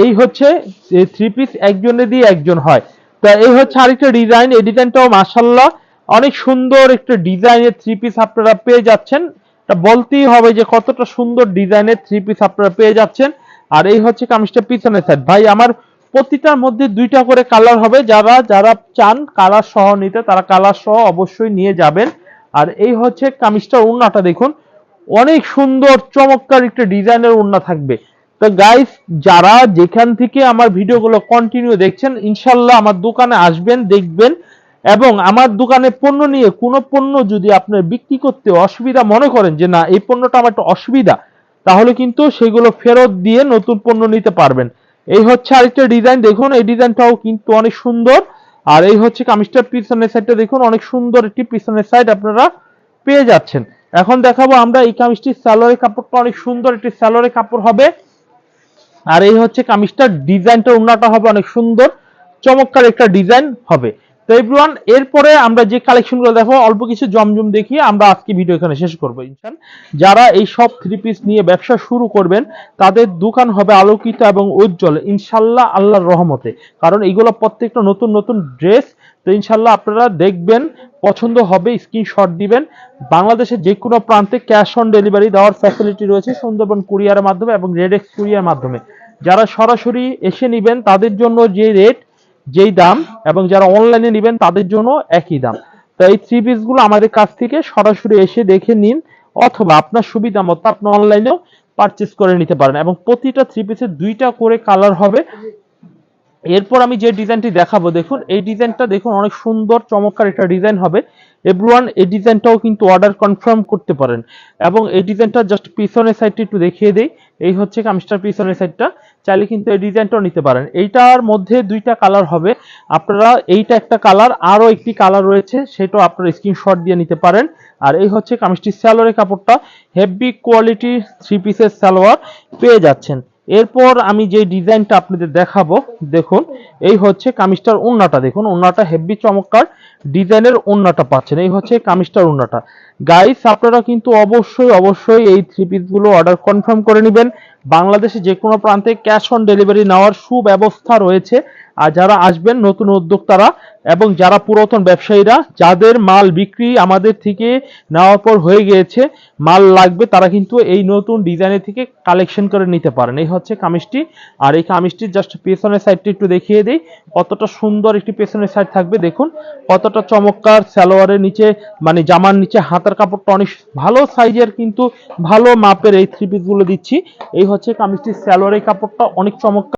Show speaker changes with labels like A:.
A: এই হচ্ছে three piece একজনে দিয়ে একজন হয়। তো এই হচ্ছে আরেকটা ডিজাইন, এই ডিজাইনটাও মাশাআল্লাহ অনেক সুন্দর একটা ডিজাইনের থ্রি পিস আপনারা পেয়ে যাচ্ছেন। তা বলতেই হবে যে কতটা সুন্দর ডিজাইনের থ্রি পিস আপনারা পেয়ে যাচ্ছেন। আর এই হচ্ছে কামিজটা পিছনের সাইড। ভাই আমার প্রতিটার মধ্যে দুইটা করে কালার হবে, যারা যারা চান কালার সহ নিতে তারা কালার সহ অবশ্যই নিয়ে যাবেন। আর এই হচ্ছে কামিজটার ওড়নাটা দেখুন, অনেক সুন্দর চমৎকার একটা ডিজাইনের ওড়না থাকবে। তো গাইস, যারা যেখান থেকে আমার ভিডিওগুলো কন্টিনিউ দেখছেন, ইনশাল্লাহ আমার দোকানে আসবেন, দেখবেন, এবং আমার দোকানে পণ্য নিয়ে কোনো পণ্য যদি আপনার বিক্রি করতে অসুবিধা মনে করেন যে না এই পণ্যটা আমার একটু অসুবিধা, তাহলে কিন্তু সেগুলো ফেরত দিয়ে নতুন পণ্য নিতে পারবেন। এই হচ্ছে আরেকটা ডিজাইন দেখুন, এই ডিজাইনটাও কিন্তু অনেক সুন্দর। আর এই হচ্ছে কামিজটার পিছনের সাইডটা দেখুন, অনেক সুন্দর একটি পিছনের সাইড আপনারা পেয়ে যাচ্ছেন। এখন দেখাবো আমরা এই কামিজটির সালোয়ারের কাপড়টা, অনেক সুন্দর একটি সালোয়ারের কাপড় হবে। আর এই হচ্ছে কামিজটার ডিজাইনটা, ওড়নাটা হবে অনেক সুন্দর চমৎকার একটা ডিজাইন হবে। তো এভরিওয়ান, এরপরে আমরা যে কালেকশনগুলো দেখো অল্প কিছু জমজম দেখিয়ে আমরা আজকে ভিডিও এখানে শেষ করবো ইনশাআল্লাহ। যারা এই সব থ্রি পিস নিয়ে ব্যবসা শুরু করবেন তাদের দোকান হবে আলোকিত এবং উজ্জ্বল ইনশাআল্লাহ আল্লাহর রহমতে, কারণ এইগুলো প্রত্যেকটা নতুন নতুন ড্রেস। তো ইনশাআল্লাহ আপনারা দেখবেন, পছন্দ হবে স্ক্রিনশট দিবেন। বাংলাদেশের যে কোনো প্রান্তে ক্যাশ অন ডেলিভারি দেওয়ার ফ্যাসিলিটি রয়েছে সুন্দরবন কুরিয়ারের মাধ্যমে এবং রেডেক্স কুরিয়ার মাধ্যমে। যারা সরাসরি এসে নেবেন তাদের জন্য যে রেট, যেই দাম, এবং যারা অনলাইনে নেবেন তাদের জন্য একই দাম। তো এই থ্রি পিস গুলো আমাদের কাছ থেকে সরাসরি এসে দেখে নিন, অথবা আপনার সুবিধা মতো আপনি অনলাইনেও পারচেস করে নিতে পারেন। এবং প্রতিটা থ্রি পিসের দুইটা করে কালার হবে। এরপর আমি যে ডিজাইনটি দেখাবো দেখুন, এই ডিজাইনটা দেখুন অনেক সুন্দর চমৎকার একটা ডিজাইন হবে। এভরিওয়ান, এই ডিজাইনটাও কিন্তু অর্ডার কনফার্ম করতে পারেন। এবং এই ডিজাইনটা জাস্ট পিছনের সাইডটা একটু দেখিয়ে দেই। এই হচ্ছে কামিজটার পিছনের সাইডটা, চাইলে কিন্তু এই ডিজাইনটাও নিতে পারেন। এইটার মধ্যে দুইটা কালার হবে আপনারা, এইটা একটা কালার, আরো একটি কালার রয়েছে, সেটাও আপনারা স্ক্রিনশট দিয়ে নিতে পারেন। আর এই হচ্ছে কামিজটির সালোয়ারের কাপড়টা, হেভি কোয়ালিটি থ্রি পিসের সালোয়ার পেয়ে যাচ্ছেন। এরপর আমি যে ডিজাইনটা আপনাদের দেখাবো দেখুন, এই হচ্ছে কামিজটার ওড়নাটা দেখুন, ওড়নাটা হেভি চমৎকার ডিজাইনের ওড়নাটা পাচ্ছেন। এই হচ্ছে কামিজটার ওড়নাটা। গাইস, আপনারা কিন্তু অবশ্যই অবশ্যই এই থ্রি পিস গুলো অর্ডার কনফার্ম করে নেবেন। বাংলাদেশে যে কোনো প্রান্তে ক্যাশ অন ডেলিভারি নেওয়ার সুব্যবস্থা রয়েছে। আর যারা আসবেন নতুন উদ্যোক্তারা এবং যারা পুরাতন ব্যবসায়ীরা, যাদের মাল বিক্রি আমাদের থেকে নেওয়ার পর হয়ে গিয়েছে, মাল লাগবে, তারা কিন্তু এই নতুন ডিজাইনের থেকে কালেকশন করে নিতে পারেন। এই হচ্ছে কামিজটি। আর এই কামিজটির জাস্ট পেছনের সাইডটি একটু দেখিয়ে দিই, কতটা সুন্দর একটি পেছনের সাইড থাকবে দেখুন, কতটা চমৎকার। সালোয়ারের নিচে মানে জামার নিচে হাতার কাপড়টা অনেক ভালো সাইজের, কিন্তু ভালো মাপের এই থ্রি পিস গুলো দিচ্ছি। এই হচ্ছে কামিজটির সালোয়ারের কাপড়টা অনেক চমৎকার।